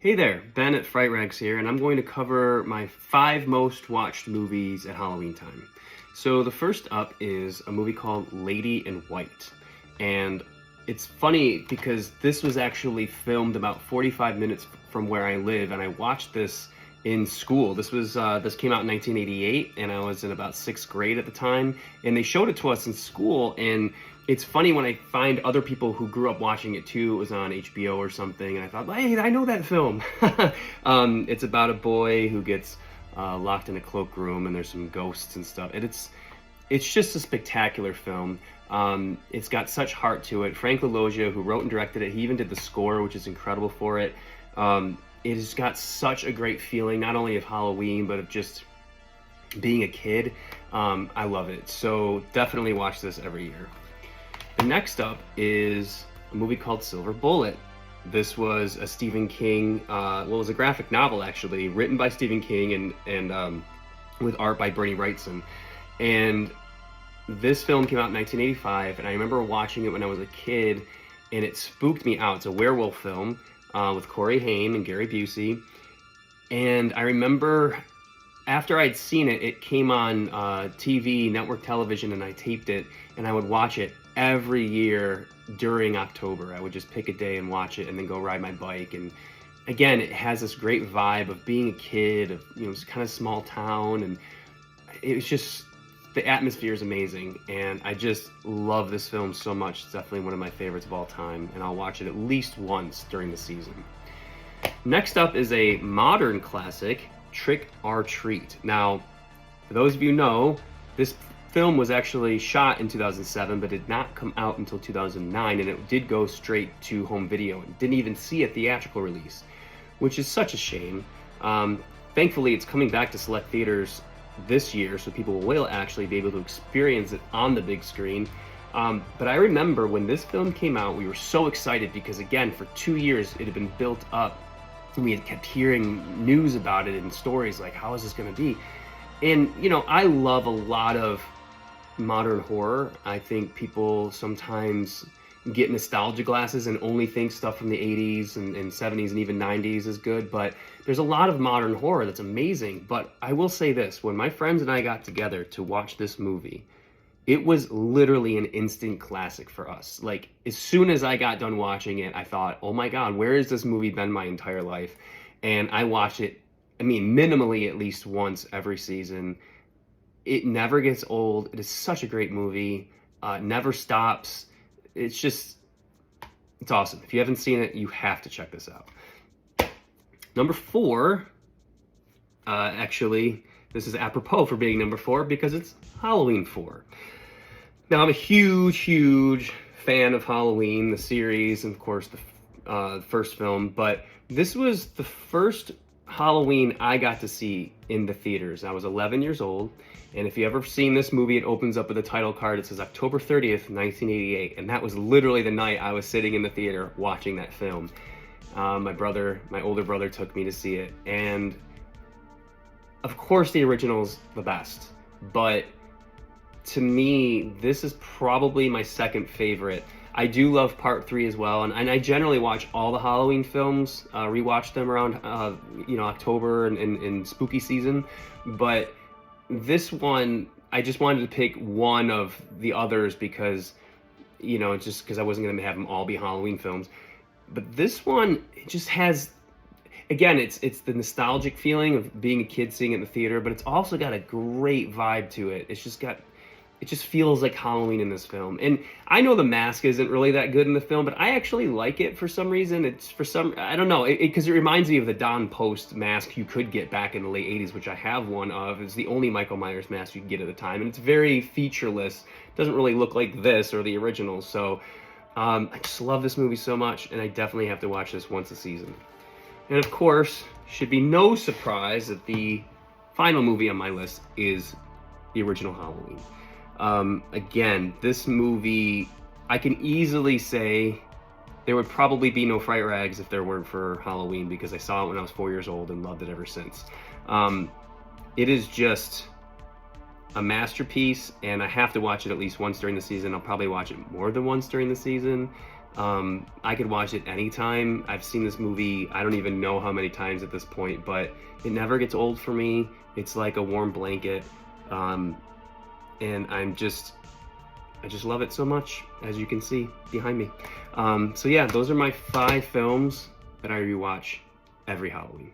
Hey there, Ben at Fright Rags here, and I'm going to cover my 5 most watched movies at Halloween time. So the first up is a movie called Lady in White. And it's funny because this was actually filmed about 45 minutes from where I live, and I watched this in school. This came out in 1988, and I was in about 6th grade at the time, and they showed it to us in school. And it's funny when I find other people who grew up watching it too. It was on HBO or something, and I thought, hey, I know that film. It's about a boy who gets locked in a cloakroom, and there's some ghosts and stuff. And it's just a spectacular film. It's got such heart to it. Frank LaLoggia, who wrote and directed it, he even did the score, which is incredible for it. It has got such a great feeling, not only of Halloween, but of just being a kid. I love it. So definitely watch this every year. The next up is a movie called Silver Bullet. This was a Stephen King, it was a graphic novel actually, written by Stephen King and with art by Bernie Wrightson. And this film came out in 1985, and I remember watching it when I was a kid, and it spooked me out. It's a werewolf film with Corey Haim and Gary Busey. And I remember after I'd seen it, it came on TV, network television, and I taped it, and I would watch it every year during October. I would just pick a day and watch it and then go ride my bike. And again, it has this great vibe of being a kid, of, it's kind of small town, and it was just, the atmosphere is amazing, and I just love this film so much. It's definitely one of my favorites of all time, and I'll watch it at least once during the season. Next up is a modern classic, Trick or Treat. Now, for those of you who know, this film was actually shot in 2007, but did not come out until 2009, and it did go straight to home video and didn't even see a theatrical release, which is such a shame. Thankfully, it's coming back to select theaters this year, so people will actually be able to experience it on the big screen. But I remember when this film came out, we were so excited because, again, for 2 years it had been built up, and we had kept hearing news about it and stories like, how is this going to be? And, I love a lot of modern horror. I think people sometimes get nostalgia glasses and only think stuff from the 80s and 70s and even 90s is good, but there's a lot of modern horror that's amazing. But I will say this, when my friends and I got together to watch this movie, it was literally an instant classic for us. Like, as soon as I got done watching it, I thought, oh my God, where has this movie been my entire life? And I watched it, minimally at least once every season. It never gets old. It is such a great movie. Never stops. It's awesome. If you haven't seen it, you have to check this out. Number 4, actually, this is apropos for being number 4 because it's Halloween 4. Now, I'm a huge fan of Halloween, the series, and of course the first film, but this was the first Halloween I got to see in the theaters. I was 11 years old, and if you ever seen this movie, it opens up with a title card. It says October 30th, 1988, and that was literally the night I was sitting in the theater watching that film. My older brother took me to see it, and of course the original's the best, but to me, this is probably my second favorite. I do love part 3 as well, and I generally watch all the Halloween films, rewatch them around October and spooky season, but this one, I just wanted to pick one of the others because, just because I wasn't going to have them all be Halloween films. But this one, it just has, again, it's the nostalgic feeling of being a kid seeing it in the theater, but it's also got a great vibe to it. It just feels like Halloween in this film. And I know the mask isn't really that good in the film, but I actually like it for some reason. I don't know, because it reminds me of the Don Post mask you could get back in the late 80s, which I have one of. It's the only Michael Myers mask you could get at the time. And it's very featureless. It doesn't really look like this or the original. So I just love this movie so much, and I definitely have to watch this once a season. And of course, should be no surprise that the final movie on my list is the original Halloween. Again, this movie, I can easily say there would probably be no Fright Rags if there weren't for Halloween, because I saw it when I was 4 years old and loved it ever since. It is just a masterpiece, and I have to watch it at least once during the season. I'll probably watch it more than once during the season. I could watch it anytime. I've seen this movie, I don't even know how many times at this point, but it never gets old for me. It's like a warm blanket. And I just love it so much, as you can see behind me. So yeah, those are my 5 films that I rewatch every Halloween.